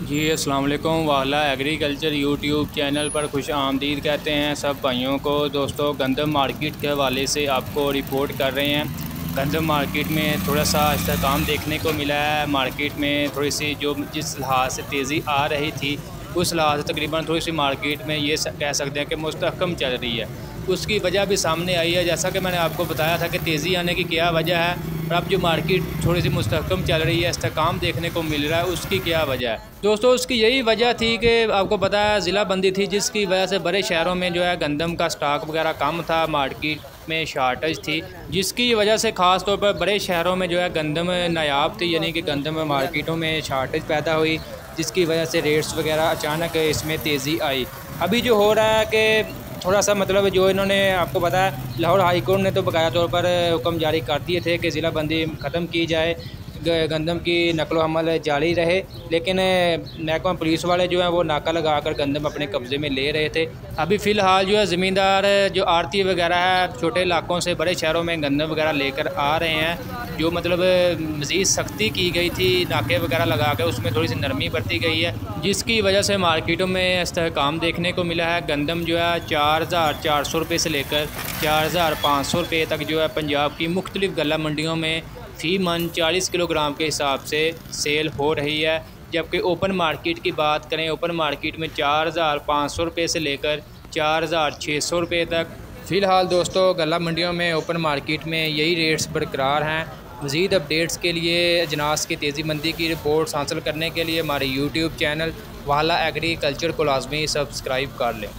जी अस्सलाम वालेकुम। वाला एग्रीकल्चर यूट्यूब चैनल पर खुश आमदीद कहते हैं सब भाइयों को। दोस्तों, गंदम मार्केट के हवाले से आपको रिपोर्ट कर रहे हैं। गंदम मार्केट में थोड़ा सा इस्तेहकाम देखने को मिला है। मार्केट में थोड़ी सी जो जिस लिहाज से तेज़ी आ रही थी उस लिहाज से तकरीबन थोड़ी सी मार्केट में ये कह सकते हैं कि मुस्तहकम चल रही है। उसकी वजह भी सामने आई है, जैसा कि मैंने आपको बताया था कि तेज़ी आने की क्या वजह है और अब जो मार्केट थोड़ी सी मुस्तहकम चल रही है, इस्तेहकाम देखने को मिल रहा है, उसकी क्या वजह है। दोस्तों, उसकी यही वजह थी कि आपको पता है ज़िला बंदी थी, जिसकी वजह से बड़े शहरों में जो है गंदम का स्टॉक वगैरह कम था, मार्केट में शार्टेज थी, जिसकी वजह से ख़ास तौर पर बड़े शहरों में जो है गंदम नायाब थी, यानी कि गंदम मार्केटों में शार्टेज पैदा हुई, जिसकी वजह से रेट्स वगैरह अचानक इसमें तेज़ी आई। अभी जो हो रहा है कि थोड़ा सा मतलब जो इन्होंने आपको पता है लाहौर हाई कोर्ट ने तो बकाया तौर पर हुक्म जारी कर दिए थे कि ज़िला बंदी ख़त्म की जाए, गंदम की नकलो हमल जारी रहे, लेकिन महकमा पुलिस वाले जो हैं वो नाका लगा कर गंदम अपने कब्ज़े में ले रहे थे। अभी फ़िलहाल जो है ज़मींदार जो आड़ती वगैरह है छोटे इलाकों से बड़े शहरों में गंदम वगैरह लेकर आ रहे हैं। जो मतलब मज़ीद सख्ती की गई थी नाके वगैरह लगा कर, उसमें थोड़ी सी नरमी बरती गई है, जिसकी वजह से मार्केटों में इस्तेहकाम देखने को मिला है। गंदम जो है 4400 रुपये से लेकर 4500 रुपये तक जो है पंजाब की मुख्तलिफ़ गला मंडियों में फ़ी मन 40 किलोग्राम के हिसाब से सेल हो रही है। जबकि ओपन मार्केट की बात करें, ओपन मार्केट में 4500 रुपये से लेकर 4600 रुपये तक। फ़िलहाल दोस्तों, गला मंडियों में ओपन मार्केट में यही रेट्स बरकरार हैं। मज़ीद अपडेट्स के लिए अजनास की तेज़ी मंदी की रिपोर्ट्स हासिल करने के लिए हमारे यूट्यूब चैनल वाला एग्रीकल्चर को लाजमी सब्सक्राइब कर लें।